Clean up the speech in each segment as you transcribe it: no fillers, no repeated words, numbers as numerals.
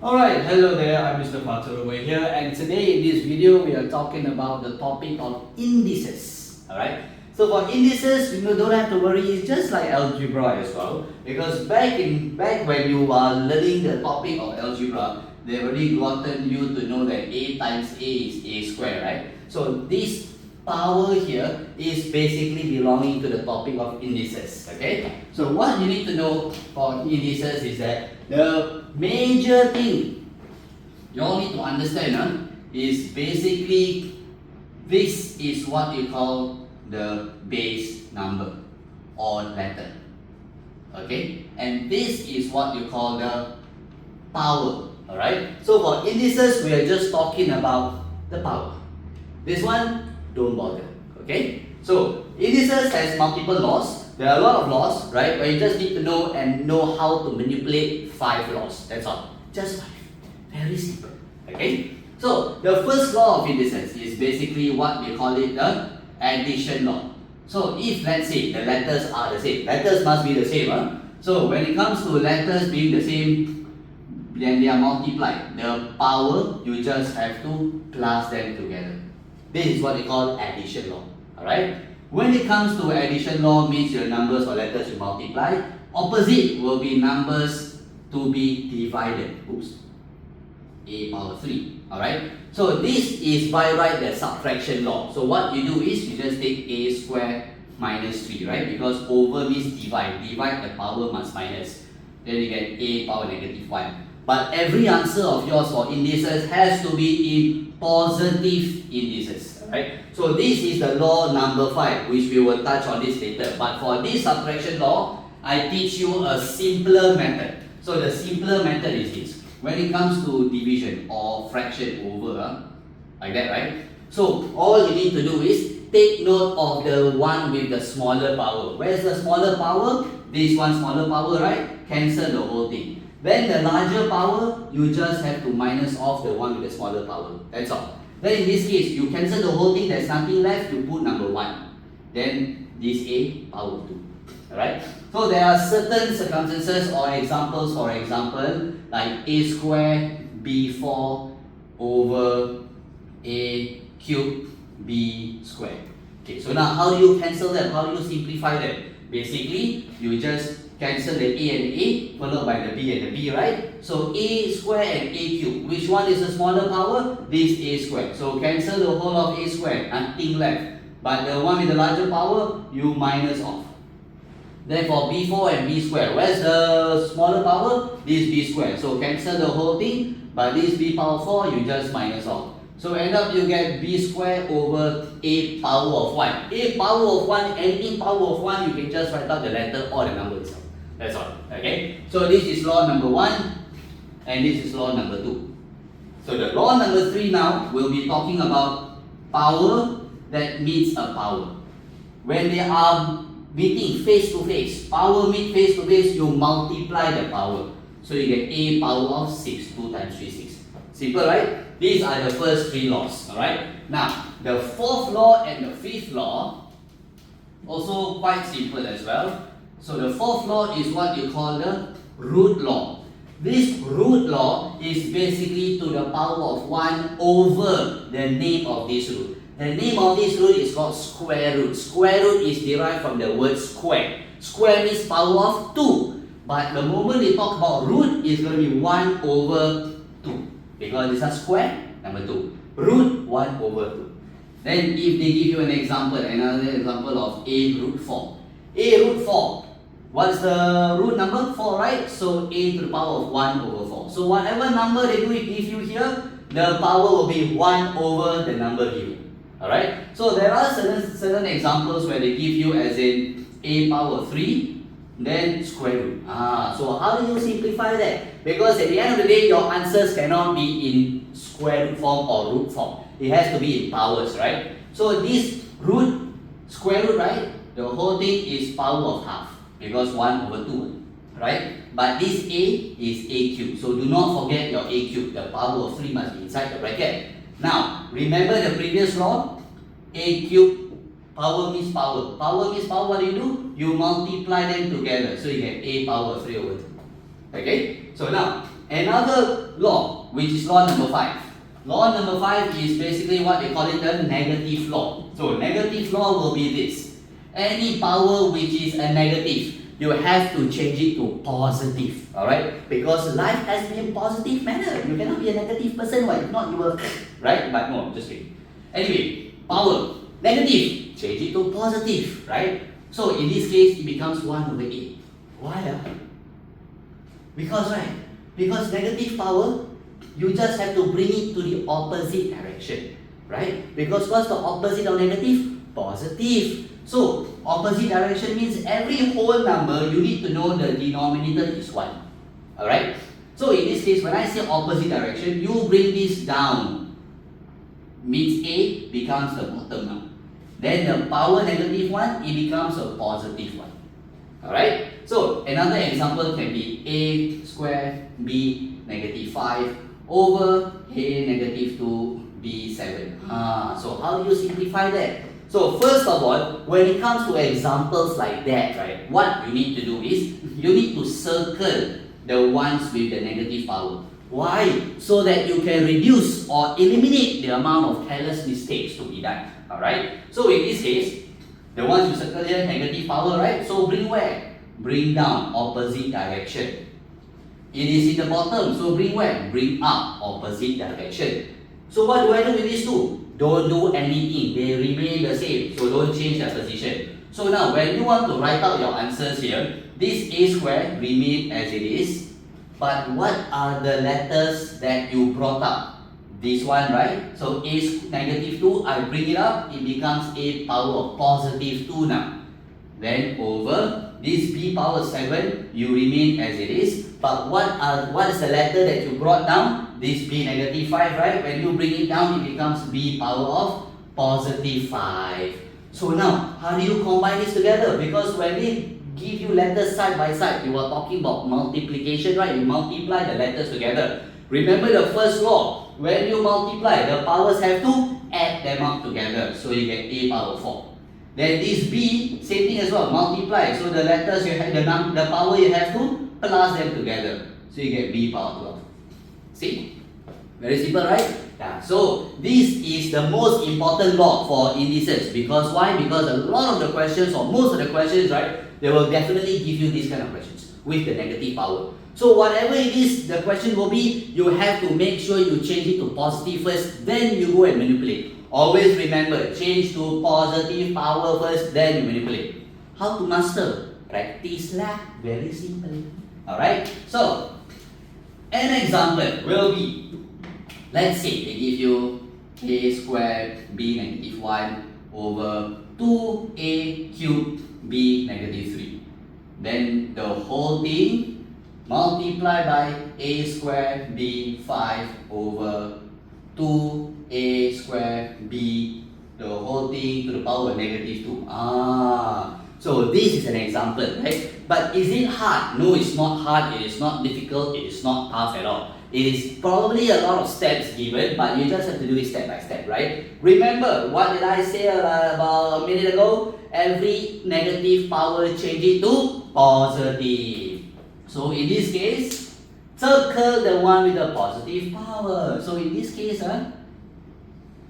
Alright, hello there, I'm Mr. Fatur over here, and today in this video we are talking about the topic of indices. Alright, so for indices, you don't have to worry, it's just like algebra as well, because back when you are learning the topic of algebra, they've already gotten you to know that a times a is a square, right? So this power here is basically belonging to the topic of indices. Okay, so what you need to know for indices is that the major thing you all need to understand is basically this is what you call the base number or letter. Okay, and this is what you call the power. Alright, so for indices we are just talking about the power. This one, don't bother. Okay, so indices has multiple laws. There are a lot of laws, right? But you just need to know how to manipulate 5 laws. That's all. Just 5. Very simple. Okay. So the first law of indices is basically what we call it the addition law. So if let's say the letters are the same, letters must be the same. So when it comes to letters being the same, then they are multiplied. The power, you just have to plus them together. This is what we call addition law. Alright? When it comes to addition law, means your numbers or letters you multiply. Opposite will be numbers to be divided. Oops. A power 3. Alright? So this is by right the subtraction law. So what you do is you just take a squared minus 3, right? Because over means divide. Divide the power must minus. Then you get a power negative 1. But every answer of yours for indices has to be in positive indices. Right? So this is the law number 5, which we will touch on this later. But for this subtraction law, I teach you a simpler method. So the simpler method is this. When it comes to division or fraction over, like that, right? So all you need to do is take note of the one with the smaller power. Where's the smaller power? This one smaller power, right? Cancel the whole thing. Then the larger power, you just have to minus off the one with the smaller power. That's all. Then in this case, you cancel the whole thing, there's nothing left, you put number 1. Then this a power 2. Alright? So there are certain circumstances or examples, for example, like a squared b4 over a cubed b squared. Okay, so now how do you cancel them? How do you simplify them? Basically, you just cancel the a and a followed by the b and the b, right? So a square and a cube. Which one is the smaller power? This a square. So cancel the whole of a square, nothing left. But the one with the larger power, you minus off. Then for b4 and b square, where's the smaller power? This b square. So cancel the whole thing, but this b power 4, you just minus off. So end up you get b square over a power of 1. A power of 1, any power of 1, you can just write out the letter or the number itself. That's all. Okay? So this is law number 1 and this is law number 2. So the law number 3 now will be talking about power that meets a power. When they are meeting face to face, power meet face to face, you multiply the power. So you get a power of 6. 2 times 3, 6. Simple, right? These are the first 3 laws. Alright? Now, the 4th law and the 5th law also quite simple as well. So the 4th law is what you call the root law. This root law is basically to the power of 1 over the name of this root. The name of this root is called square root. Square root is derived from the word square. Square means power of 2. But the moment they talk about root, it's going to be 1 over 2. Because it's a square, number 2. Root 1 over 2. Then if they give you an example, another example of a root 4. A root 4. What's the root number? 4, right? So a to the power of 1 over 4. So whatever number they give you here, the power will be 1 over the number given. Alright? So there are certain examples where they give you as in a power 3, then square root. So how do you simplify that? Because at the end of the day, your answers cannot be in square root form or root form. It has to be in powers, right? So this root, square root, right? The whole thing is power of half. Because 1 over 2, right? But this a is a cube. So do not forget your a cube. The power of 3 must be inside the bracket. Now, remember the previous law? A cube, power means power. Power means power, what do? You multiply them together. So you get a power of 3 over 2. Okay? So now, another law, which is law number 5. Law number 5 is basically what they call it the negative law. So negative law will be this. Any power which is a negative, you have to change it to positive. Alright? Because life has to be in positive manner. You cannot be a negative person. Why? If not, you will... Right? But no, just kidding. Anyway, power. Negative. Change it to positive. Right? So in this case, it becomes 1 over 8. Why? Because, right? Because negative power, you just have to bring it to the opposite direction, right? Because what's the opposite of negative? Positive. So, opposite direction means every whole number, you need to know the denominator is 1. Alright? So, in this case, when I say opposite direction, you bring this down. Means A becomes the bottom now. Then the power negative 1, it becomes a positive 1. Alright? So, another example can be A square B negative 5 over A negative 2 B 7. So how do you simplify that? So first of all, when it comes to examples like that, right, what you need to do is, you need to circle the ones with the negative power. Why? So that you can reduce or eliminate the amount of careless mistakes to be done. Alright? So in this case, the ones you circle here, negative power, right? So bring where? Bring down, opposite direction. It is in the bottom, so bring where? Bring up, opposite direction. So what do I do with these two? Don't do anything, they remain the same, so don't change their position. So now, when you want to write out your answers here, this A square remain as it is, but what are the letters that you brought up? This one, right? So A negative 2, I bring it up, it becomes A power of positive 2 now. Then over this B power 7, you remain as it is. But what is the letter that you brought down? This B negative 5, right? When you bring it down, it becomes B power of positive 5. So now, how do you combine this together? Because when we give you letters side by side, you are talking about multiplication, right? You multiply the letters together. Remember the first law. When you multiply, the powers have to add them up together. So you get A power 4. Then this B, same thing as well, multiply. So the letters you have, the power you have to plus them together. So you get B power 12. See? Very simple, right? Yeah. So this is the most important law for indices. Because why? Because a lot of the questions, or most of the questions, right, they will definitely give you these kind of questions with the negative power. So whatever it is, the question will be, you have to make sure you change it to positive first, then you go and manipulate. Always remember, change to positive power first, then you manipulate. How to master? Practice lah. Very simple. Alright? So, an example will be, let's say they give you A squared B negative 1 over 2A cubed B negative 3. Then the whole thing multiply by A squared B 5 over 2A squared B, the whole thing to the power of negative 2. So this is an example, right? But is it hard? No, it's not hard, it is not difficult, it is not tough at all. It is probably a lot of steps given, but you just have to do it step by step, right? Remember, what did I say about a minute ago? Every negative power change it to positive. So in this case, circle the one with the positive power. So in this case,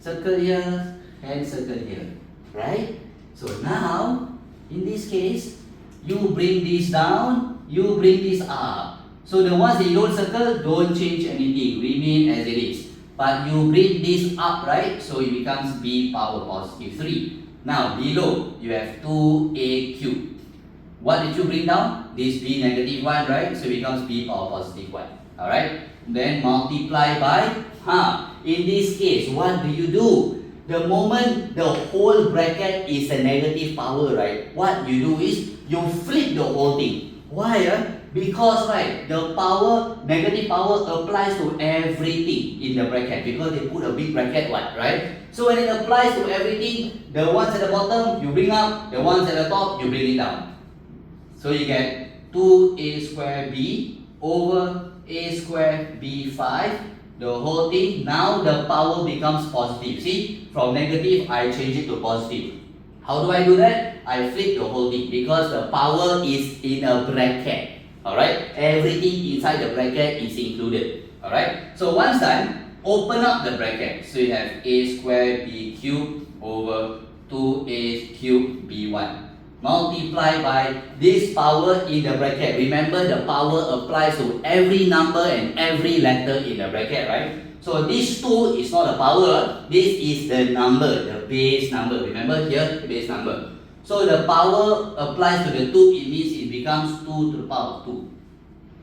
circle here and circle here, right? So now, in this case, you bring this down, you bring this up. So the ones that you don't circle, don't change anything, remain as it is. But you bring this up, right? So it becomes B power positive 3. Now below, you have 2A cubed. What did you bring down? This B negative 1, right? So it becomes B power positive 1. Alright? Then multiply by, in this case, what do you do? The moment the whole bracket is a negative power, right? What you do is, you flip the whole thing. Why? Because, right, the power, negative power applies to everything in the bracket. Because they put a big bracket, right? So when it applies to everything, the ones at the bottom, you bring up. The ones at the top, you bring it down. So you get 2A squared B over A squared B 5. The whole thing, now the power becomes positive. See, from negative, I change it to positive. How do I do that? I flip the whole thing because the power is in a bracket. Alright, everything inside the bracket is included. Alright, so once done, open up the bracket. So you have a squared b cubed over 2a cubed b1. Multiply by this power in the bracket. Remember, the power applies to every number and every letter in the bracket, right? So this 2 is not a power, this is the number, the base number. Remember here, the base number. So the power applies to the 2, it means it becomes 2 to the power of 2.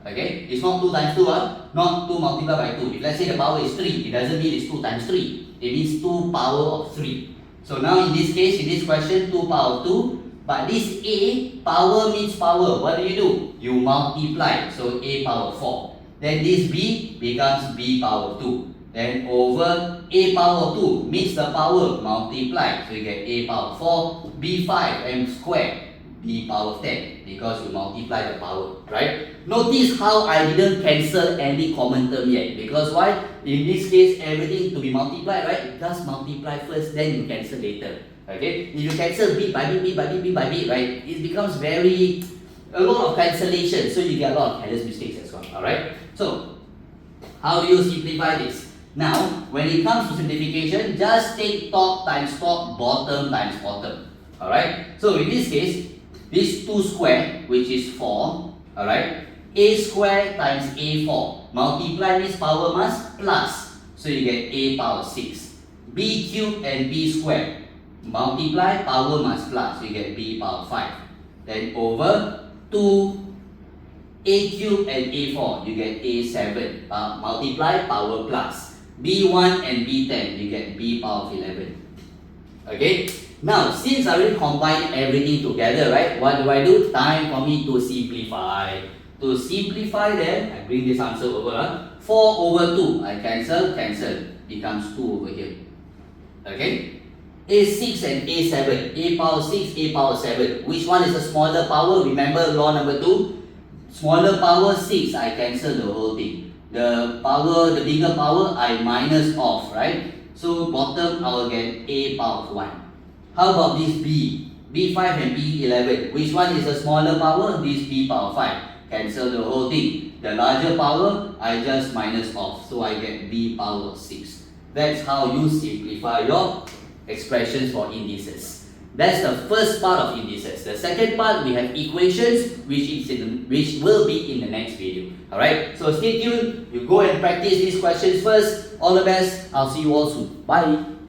Okay, it's not 2 times 2, not 2 multiplied by 2. If let's say the power is 3, it doesn't mean it's 2 times 3. It means 2 power of 3. So now in this case, in this question, 2 power of 2. But this a, power means power. What do? You multiply. So a power 4. Then this b becomes b power 2. Then over a power 2 means the power multiply. So you get a power 4, b5 m squared, b power 10. Because you multiply the power, right? Notice how I didn't cancel any common term yet. Because why? In this case, everything to be multiplied, right? Just multiply first, then you cancel later. Okay, if you cancel b by b, b by b, b by b, right, it becomes a lot of cancellation, so you get a lot of careless mistakes as well. Alright, so how do you simplify this? Now, when it comes to simplification, just take top times top, bottom times bottom. Alright, so in this case, this 2 squared, which is 4, alright, a squared times a4, multiply this power must plus, so you get a power 6, b cubed and b squared, multiply power must plus, so you get b power 5. Then over 2 a cubed and a4, you get a7. Multiply power plus. b1 and b10, you get b power of 11. Okay? Now, since I already combined everything together, right? What do? Time for me to simplify. To simplify then, I bring this answer over. 4 over 2, I cancel. Becomes 2 over here. Okay? A6 and A7, A power 6, A power 7. Which one is the smaller power? Remember law number 2? Smaller power 6, I cancel the whole thing. The bigger power, I minus off, right? So bottom, I will get A power 1. How about this B? B5 and B11. Which one is the smaller power? This B power 5. Cancel the whole thing. The larger power, I just minus off. So I get B power 6. That's how you simplify your expressions for indices. That's the first part of indices. The second part, we have equations, which will be in the next video. Alright, so stay tuned. You go and practice these questions first. All the best. I'll see you all soon. Bye.